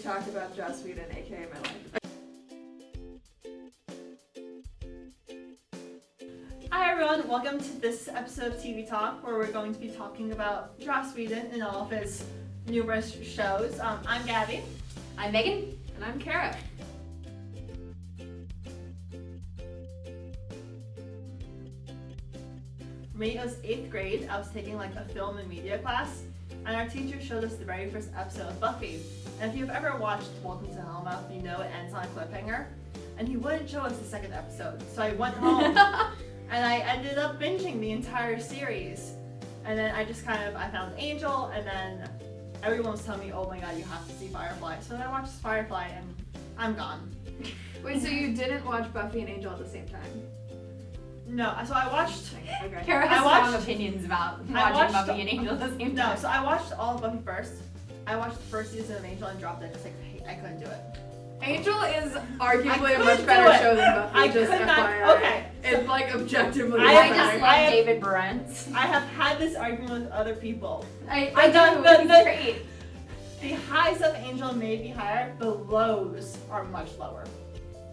talk about Joss Whedon, aka my life. Hi everyone, welcome to this episode of TV Talk, where we're going to be talking about Joss Whedon and all of his numerous shows. I'm Gabby. I'm Megan. And I'm Kara. For me, it was 8th grade. I was taking like a film and media class, and our teacher showed us the very first episode of Buffy. And if you've ever watched Welcome to Hellmouth, you know it ends on a cliffhanger. And he wouldn't show us the second episode, so I went home and I ended up binging the entire series. And then I found Angel, and then everyone was telling me, oh my god, you have to see Firefly. So then I watched Firefly and I'm gone. Wait, so you didn't watch Buffy and Angel at the same time? No, so I watched... Okay. Kara has strong opinions about watching Buffy and Angel at the same time. No, so I watched all of Buffy first. I watched the first season of Angel and dropped it because I couldn't do it. Angel is arguably a much better show than Buffy, I just could FYI. not. Okay. It's like objectively I just better. love David Brent. I have had this argument with other people. I do. He's great. The highs of Angel may be higher, the lows are much lower.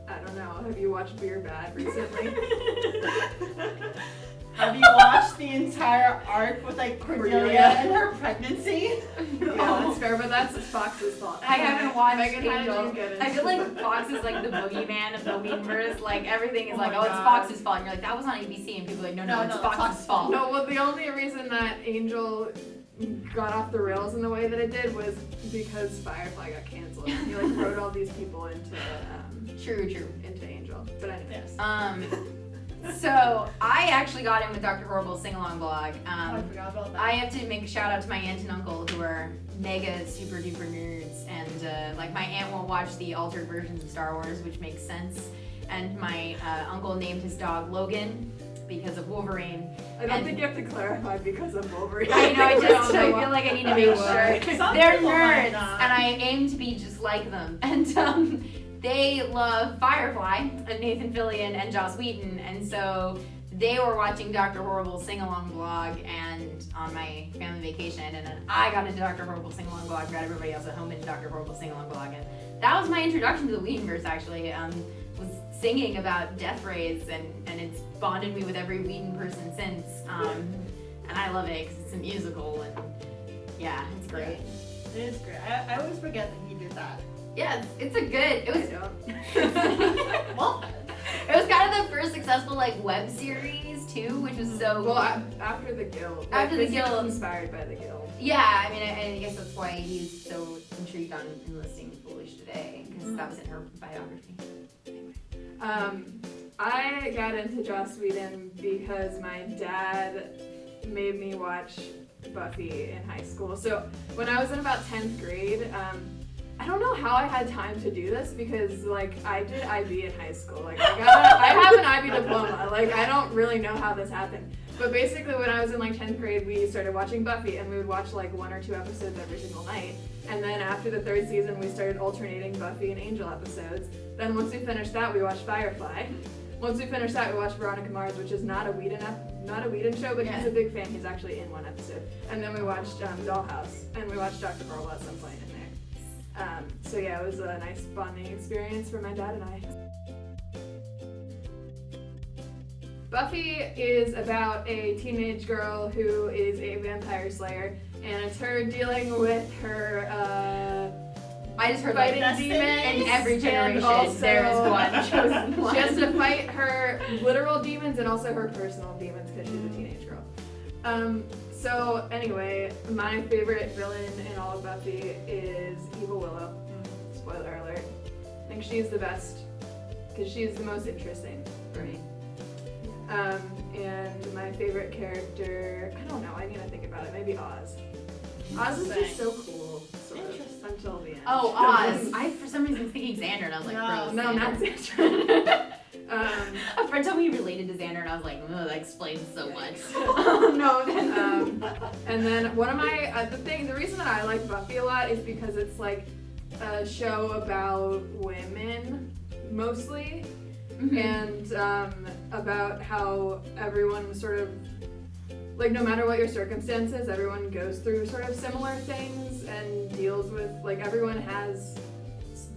I don't know. Have you watched Beer Bad recently? Have you watched the entire arc with like Cordelia and her pregnancy? Yeah, that's fair, but that's Fox's fault. I haven't watched Megan, how Angel. did you get I feel into like Fox is like the boogeyman of the Whedonverse. Like everything is Oh like, my oh, it's God. Fox's fault. And you're like, that was on ABC, and people are like, no, it's Fox's fault. No, well, the only reason that Angel got off the rails in the way that it did was because Firefly got canceled. He like wrote all these people into True. into Angel. But anyways. Yes. So I actually got in with Dr. Horrible's sing-along blog. I forgot about that. I have to make a shout out to my aunt and uncle who are mega super duper nerds, and like my aunt won't watch the altered versions of Star Wars, which makes sense, and my uncle named his dog Logan because of Wolverine. I don't think you have to clarify because of Wolverine. I know, I feel like I need to make Some sure. They're people might nerds, not. and I aim to be just like them. And they love Firefly, and Nathan Fillion, and Joss Whedon, and so they were watching Dr. Horrible's sing-along blog and on my family vacation, and then I got into Dr. Horrible's sing-along blog, got everybody else at home into Dr. Horrible's sing-along blog, and that was my introduction to the Whedonverse, actually. Was singing about death rays, and it's bonded me with every Whedon person since, and I love it because it's a musical, and yeah, it's great. It is great. I always forget that he did that. Yeah, it's a good, it was, Well, it was kind of the first successful like web series too, which was so Well, after the Guild. After the he was Guild. inspired by the Guild. yeah, I mean, I guess that's why he's so intrigued on enlisting Foolish today, because that was in her biography. I got into Joss Whedon because my dad made me watch Buffy in high school. So when I was in about 10th grade, I don't know how I had time to do this because like I did IB in high school. Like I have an IB diploma. Like I don't really know how this happened. But basically when I was in like 10th grade, we started watching Buffy, and we would watch like 1 or 2 episodes every single night. And then after the 3rd season, we started alternating Buffy and Angel episodes. Then once we finished that, we watched Firefly. Once we finished that, we watched Veronica Mars, which is not a Whedon show, but he's a big fan. He's actually in one episode. And then we watched Dollhouse, and we watched Dr. Horrible at some point in there. So yeah, it was a nice bonding experience for my dad and I. Buffy is about a teenage girl who is a vampire slayer, and it's her dealing with her I just heard fighting like demons. in every and generation also- there is one chosen one. She has to fight her literal demons and also her personal demons because she's a teenage girl. So anyway, my favorite villain in all of Buffy is Evil Willow. Spoiler alert. I think she's the best because she's the most interesting for me. And my favorite character, I don't know, I need to think about it, maybe Oz. Oz is just so cool, sort of, until the end. Oh, Oz. I for some reason was thinking Xander, and I was like, gross. No, not Xander. A friend told me he related to Xander, and I was like, ugh, that explains so much. No, and then one of my, the reason that I like Buffy a lot is because it's like a show about women, mostly, and about how everyone sort of, like no matter what your circumstances, everyone goes through sort of similar things and deals with, like everyone has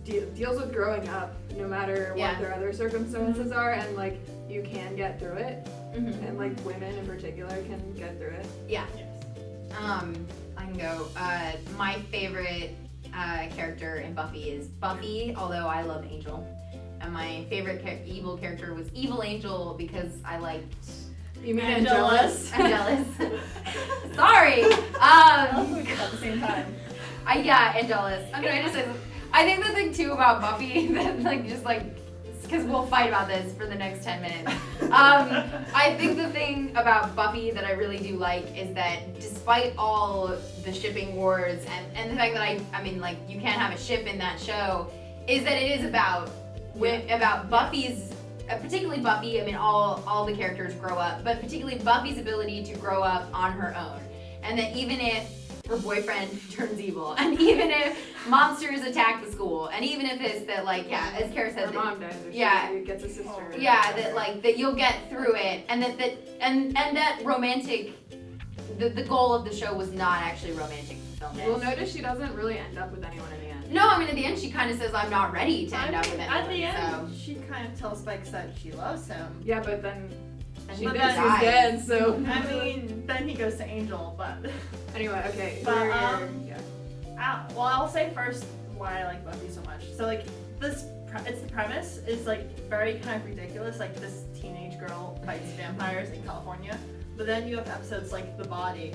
deals with growing up, no matter what their other circumstances are, and like you can get through it, and like women in particular can get through it. Yeah. I can go. My favorite character in Buffy is Buffy, although I love Angel. And my favorite evil character was Evil Angel because I liked... You mean Angelus? Angelus. Sorry! We get at the same time. Angelus. I think the thing too about Buffy that because we'll fight about this for the next 10 minutes. I think the thing about Buffy that I really do like is that despite all the shipping wars and the fact that you can't have a ship in that show, is that it is about Buffy's, particularly Buffy. I mean, all the characters grow up, but particularly Buffy's ability to grow up on her own, and that even if her boyfriend turns evil, and even if monsters attack the school, and even if it's that as Kara said, her mom dies, or she gets a sister. That you'll get through it, and that romantic, the goal of the show was not actually romantic fulfillment. Well, notice she doesn't really end up with anyone in the end. No, I mean at the end she kind of says I'm not ready to end up with anyone. At the end, she kind of tells Spike that she loves him. Yeah, but then. And She thinks he's dead, so. I mean, then he goes to Angel, but. Anyway, okay. But, I'll say first why I like Buffy so much. So, it's the premise is, very kind of ridiculous. Like, this teenage girl fights vampires in California. But then you have episodes like The Body.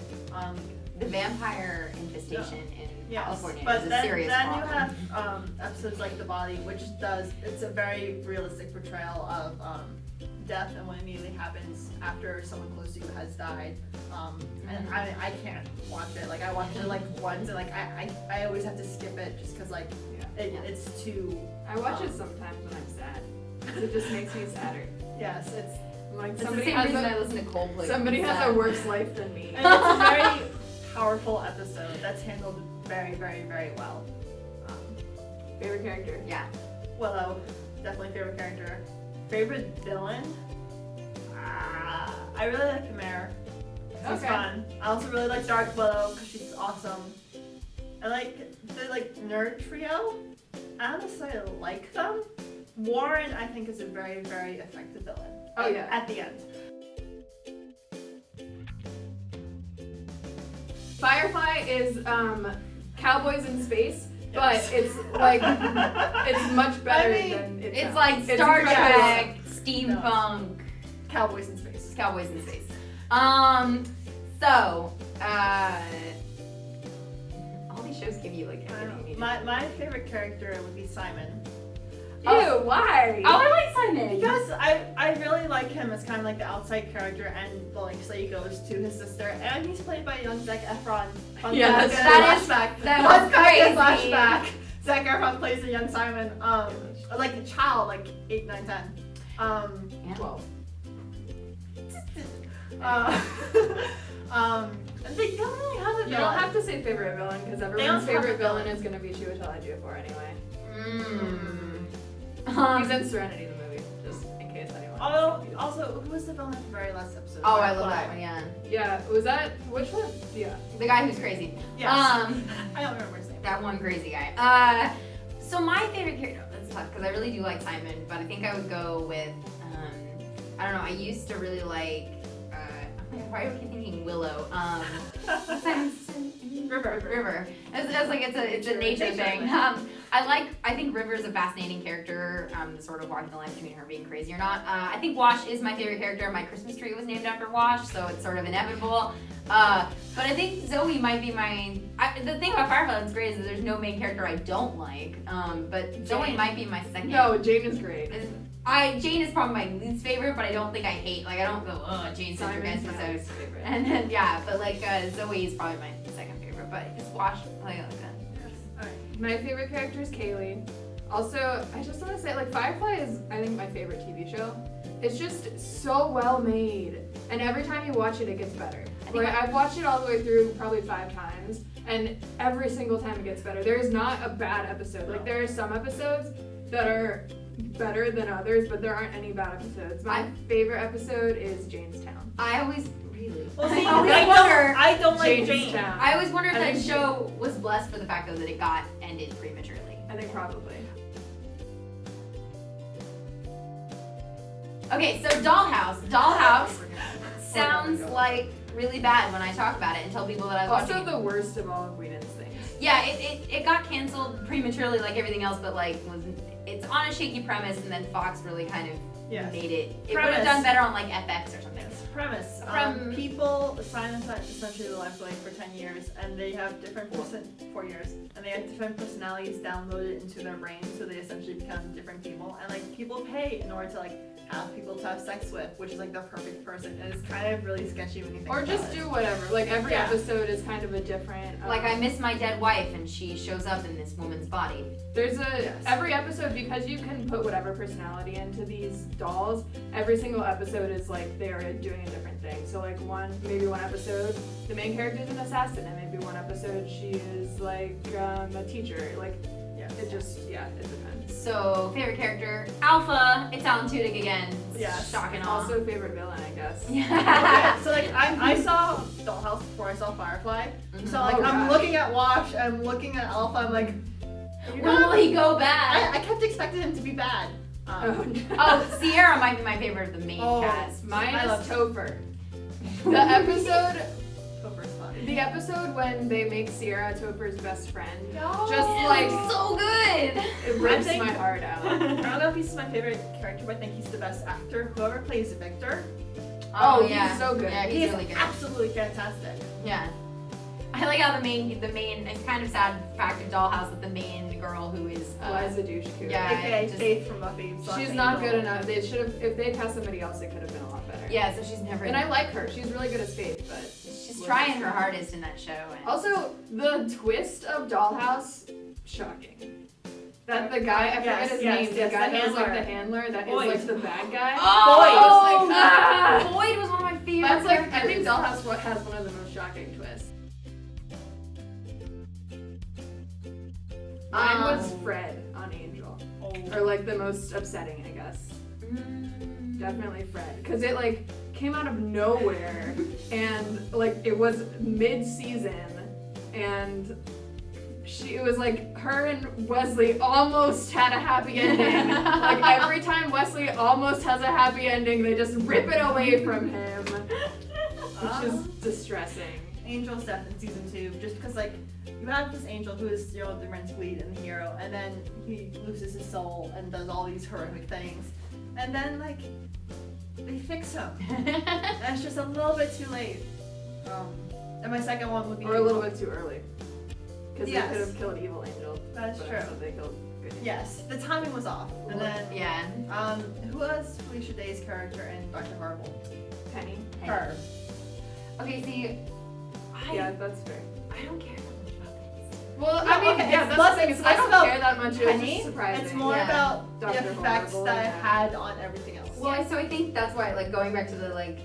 The vampire infestation in California but is a then, serious then problem. you have episodes like The Body, which it's a very realistic portrayal of death and what immediately happens after someone close to you has died. And I can't watch it. I watched it once, and I always have to skip it just because it's too. I watch it sometimes when I'm sad. 'Cause it just makes me sadder. Yes, it's It's somebody the same has reason I listen to Coldplay. somebody has a worse life than me. and it's a very powerful episode that's handled very, very, very well. Favorite character? Yeah. Willow, definitely favorite character. Favorite villain? I really like the mayor. She's fun. I also really like Dark Willow because she's awesome. I like the nerd trio. I don't necessarily like them. Warren, I think, is a very, very effective villain. Oh yeah. At the end. Firefly is cowboys in space, but Yes. it's it's much better than it It's sounds. like It's Star incredible. Trek, steampunk, Cowboys in space. cowboys in space. So, all these shows give you everything you need. My favorite character would be Simon. Ew, why? Oh, I like Simon. Because I really like him as kind of the outside character, and the lengths that he goes to his sister, and he's played by young Zac Efron. Yes. That was crazy. Flashback. Zac Efron plays a young Simon, like a child, 8, 9, 10. 12. And they don't really have a villain. You don't have to say favorite villain because everyone's don't have favorite a villain villain. is gonna be Chiwetel Ejiofor anyway. Mm. He's in Serenity the movie, just in case anyone. Also, who was the villain at the very last episode? Oh, I love Firefly. that one. Yeah, Yeah, was that which one? Yeah. the guy who's crazy. Yes. I don't remember his name. That one crazy guy. So my favorite character. That's tough because I really do like Simon, but I think I would go with. I don't know. I used to really like. Why do I keep thinking Willow? River. It's a nature thing. I think River's a fascinating character. Sort of walking the line between her being crazy or not. I think Wash is my favorite character. My Christmas tree was named after Wash, so it's sort of inevitable. But I think Zoe might be my. The thing about Firefly that's great is that there's no main character I don't like. But Zoe might be my second. No, Jane is great. Jane is probably my least favorite, but I don't think I hate. I don't go, oh, Jane's such a Simon's best my least favorite. And then but Zoe is probably my second favorite. But it's Wash. I like that. Alright. My favorite character is Kaylee. Also, I just want to say, Firefly is, I think, my favorite TV show. It's just so well made, and every time you watch it, it gets better. I've watched it all the way through probably 5 times, and every single time it gets better. There is not a bad episode. There are some episodes that are better than others, but there aren't any bad episodes. My favorite episode is Jamestown. I always really. Well, see, I I don't like Jane. Jamestown. I always wondered if I that think show was blessed for the fact though that it got ended prematurely. I think probably. Okay, so Dollhouse sounds like really bad when I talk about it and tell people that I was watching Also the worst of all of Whedon's things. Yeah, it got canceled prematurely like everything else, but like it's on a shaky premise, and then Fox really kind of made it. It would have done better on like FX or something. Premise. People sign essentially the Lifeline for 10 years, and they have different 4 years, and they have different personalities downloaded into their brain, so they essentially become different people. And like people pay in order to like have people to have sex with, which is like the perfect person. And it's kind of really sketchy when you think Or about just it. do whatever. Like every episode is kind of a different. Like I miss my dead wife, and she shows up in this woman's body. There's every episode, because you can put whatever personality into these dolls. Every single episode is like they are doing a different thing. So like maybe one episode the main character is an assassin, and maybe one episode she is like a teacher. Like it depends. So favorite character, Alpha. It's Alan Tudyk again. Yeah, shock and awe. Also favorite villain, I guess. Yeah. Okay, so like I saw Dollhouse before I saw Firefly. Mm-hmm. So like I'm looking at Wash, I'm looking at Alpha, I'm like, when will he go bad? I kept expecting him to be bad. Sierra might be my favorite of the main cast. Mine I is love Topher. The episode Topher's fun. The episode when they make Sierra Topher's best friend, Oh, just like so good. it rips my heart out. I don't know if he's my favorite character, but I think he's the best actor. Whoever plays Victor, He's so good. Yeah, he is really good. absolutely fantastic. Yeah. I like how the main, it's kind of sad fact of Dollhouse that the main girl who is, Liza Dushku. yeah, AKA just- Faith from Buffy. She's not good enough. They should have, if they cast somebody else, it could have been a lot better. Yeah, so she's never. And I like her. She's really good as Faith, but she's trying her hardest in that show. And also, the twist of Dollhouse, shocking. That the guy, I forget his name, the guy that was like the handler, that is like the bad guy. Oh, Boyd was like, Boyd was one of my favorite That's like, characters. I think Dollhouse has one of the most shocking twists. Mine was Fred on Angel. Or like the most upsetting, I guess. Definitely Fred. Because it like came out of nowhere and like it was mid-season and it was like her and Wesley almost had a happy ending. Like every time Wesley almost has a happy ending, they just rip it away from him. Which is distressing. Angel's death in season 2, just because like you have this angel who is the romantic lead and the hero, and then he loses his soul and does all these horrific things, and then like they fix him, and it's just a little bit too late. And my second one would be Or a little bit too early. Because Yes. they could have killed Evil Angel. That is but true. instead they killed Good Angel. Yes, the timing was off. And then Yeah. who was Felicia Day's character in Dr. Horrible? Penny. Her. Okay, see, Yeah, that's fair. I don't care that much about this. Well, No, I mean, okay, yeah, it's that's less- the thing. it's Is I less don't about care that much. It was Penny, just surprising. It's more Yeah. about Dr. the effects Horrible, that it yeah. had on everything else. Well, so I think that's why, like, going back to the, like,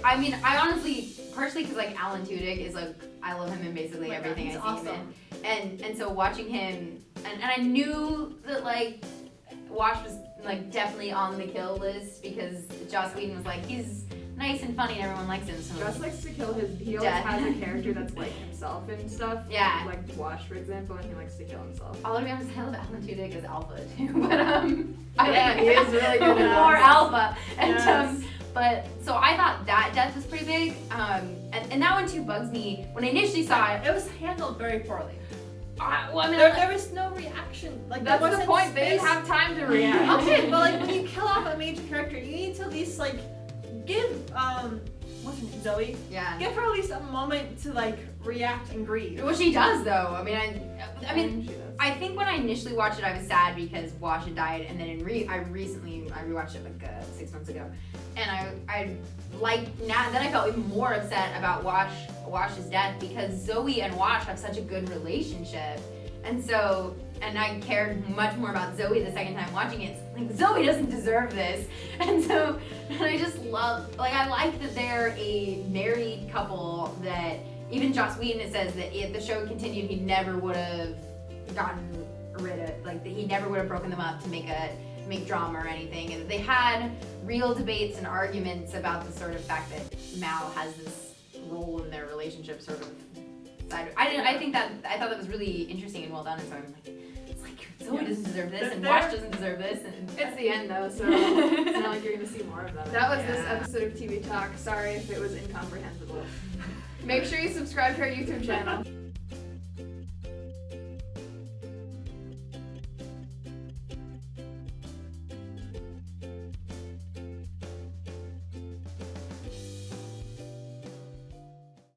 I mean, I honestly, partially because, like, Alan Tudyk is, like, I love him in basically Oh my God, everything he's I see him awesome. in. And so watching him, and I knew that, like, Wash was, like, definitely on the kill list because Joss Whedon was like, he's nice and funny and everyone likes him. So Joss likes to kill he always Death. has a character that's like himself and stuff. Yeah. Like Wash, for example, and he likes to kill himself. I'll be honest, I love Alan Tudyk as Alpha too, but Yeah, he is really good at more Alpha. Alpha, and Yes. but so I thought that death was pretty big, and that one too bugs me. When I initially saw it, It was handled very poorly. I mean, There was no reaction. Like That's there the wasn't point. They didn't space. have time to react. Okay, but like when you kill off a major character, you need to at least like give what's her name, Zoe? yeah. Give her at least a moment to like react and grieve. Well, she does though. I mean, She does. I think when I initially watched it, I was sad because Wash had died, and then I rewatched it like 6 months ago, and I like now. Then I felt even more upset about Wash's death because Zoe and Wash have such a good relationship, and so. And I cared much more about Zoe the second time watching it. Like, Zoe doesn't deserve this. And so, and I just love, like, I like that they're a married couple that even Joss Whedon says that if the show continued, he never would have gotten rid of, like, that he never would have broken them up to make drama or anything. And they had real debates and arguments about the sort of fact that Mal has this role in their relationship sort of side. I thought that was really interesting and well done. And so I'm like, it's like Zoe doesn't deserve this, and They're- Wash doesn't deserve this, and It's the end though, so it's not like you're gonna see more of them. That was this Yeah. episode of TV Talk. Sorry if it was incomprehensible. Make sure you subscribe to our YouTube channel.